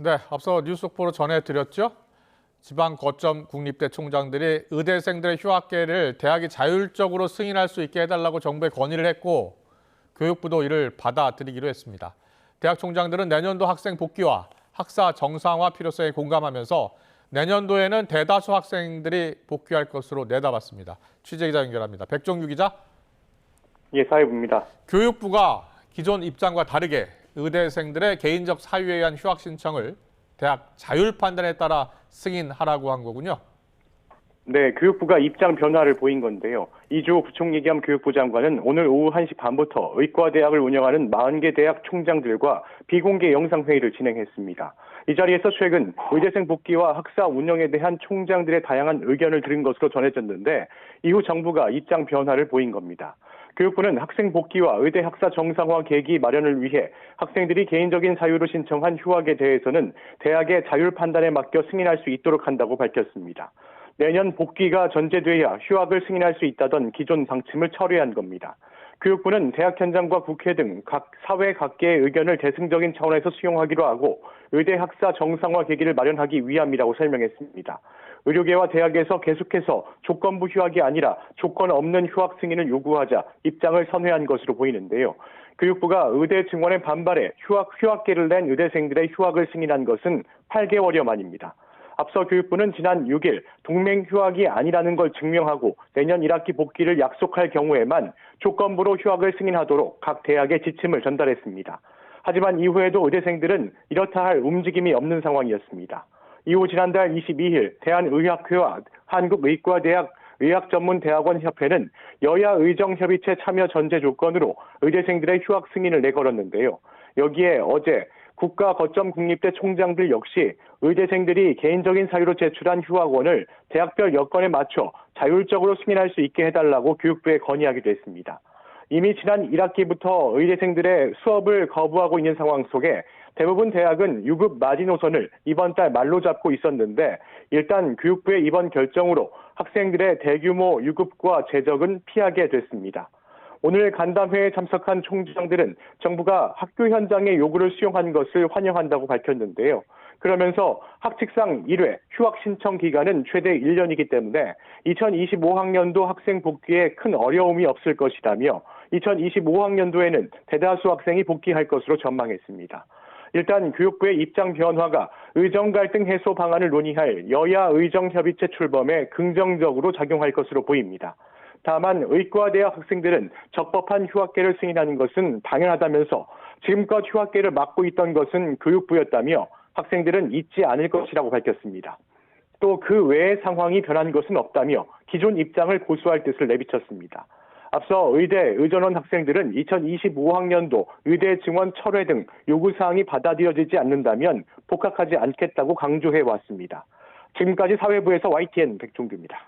네, 앞서 뉴스 속보로 전해드렸죠. 지방 거점 국립대 총장들이 의대생들의 휴학계를 대학이 자율적으로 승인할 수 있게 해달라고 정부에 건의를 했고 교육부도 이를 받아들이기로 했습니다. 대학 총장들은 내년도 학생 복귀와 학사 정상화 필요성에 공감하면서 내년도에는 대다수 학생들이 복귀할 것으로 내다봤습니다. 취재기자 연결합니다. 백종규 기자. 예, 사회부입니다. 교육부가 기존 입장과 다르게 의대생들의 개인적 사유에 의한 휴학 신청을 대학 자율 판단에 따라 승인하라고 한 거군요. 네, 교육부가 입장 변화를 보인 건데요. 이주호 부총리 겸 교육부 장관은 오늘 오후 1시 반부터 의과대학을 운영하는 40개 대학 총장들과 비공개 영상회의를 진행했습니다. 이 자리에서 최근 의대생 복귀와 학사 운영에 대한 총장들의 다양한 의견을 들은 것으로 전해졌는데 이후 정부가 입장 변화를 보인 겁니다. 교육부는 학생 복귀와 의대 학사 정상화 계기 마련을 위해 학생들이 개인적인 사유로 신청한 휴학에 대해서는 대학의 자율 판단에 맡겨 승인할 수 있도록 한다고 밝혔습니다. 내년 복귀가 전제돼야 휴학을 승인할 수 있다던 기존 방침을 철회한 겁니다. 교육부는 대학 현장과 국회 등 각 사회 각계의 의견을 대승적인 차원에서 수용하기로 하고 의대 학사 정상화 계기를 마련하기 위함이라고 설명했습니다. 의료계와 대학에서 계속해서 조건부 휴학이 아니라 조건 없는 휴학 승인을 요구하자 입장을 선회한 것으로 보이는데요. 교육부가 의대 증원에 반발해 휴학계를 낸 의대생들의 휴학을 승인한 것은 8개월여 만입니다. 앞서 교육부는 지난 6일 동맹 휴학이 아니라는 걸 증명하고 내년 1학기 복귀를 약속할 경우에만 조건부로 휴학을 승인하도록 각 대학에 지침을 전달했습니다. 하지만 이후에도 의대생들은 이렇다 할 움직임이 없는 상황이었습니다. 이후 지난달 22일 대한의학회와 한국의과대학 의학전문대학원협회는 여야 의정협의체 참여 전제 조건으로 의대생들의 휴학 승인을 내걸었는데요. 여기에 어제 국가거점국립대 총장들 역시 의대생들이 개인적인 사유로 제출한 휴학원을 대학별 여건에 맞춰 자율적으로 승인할 수 있게 해달라고 교육부에 건의하기도 했습니다. 이미 지난 1학기부터 의대생들의 수업을 거부하고 있는 상황 속에 대부분 대학은 유급 마지노선을 이번 달 말로 잡고 있었는데 일단 교육부의 이번 결정으로 학생들의 대규모 유급과 재적은 피하게 됐습니다. 오늘 간담회에 참석한 총장들은 정부가 학교 현장의 요구를 수용한 것을 환영한다고 밝혔는데요. 그러면서 학칙상 1회 휴학 신청 기간은 최대 1년이기 때문에 2025학년도 학생 복귀에 큰 어려움이 없을 것이라며 2025학년도에는 대다수 학생이 복귀할 것으로 전망했습니다. 일단 교육부의 입장 변화가 의정 갈등 해소 방안을 논의할 여야 의정협의체 출범에 긍정적으로 작용할 것으로 보입니다. 다만 의과대학 학생들은 적법한 휴학계를 승인하는 것은 당연하다면서 지금껏 휴학계를 막고 있던 것은 교육부였다며 학생들은 잊지 않을 것이라고 밝혔습니다. 또 그 외의 상황이 변한 것은 없다며 기존 입장을 고수할 뜻을 내비쳤습니다. 앞서 의대 의전원 학생들은 2025학년도 의대 증원 철회 등 요구사항이 받아들여지지 않는다면 복학하지 않겠다고 강조해 왔습니다. 지금까지 사회부에서 YTN 백종규입니다.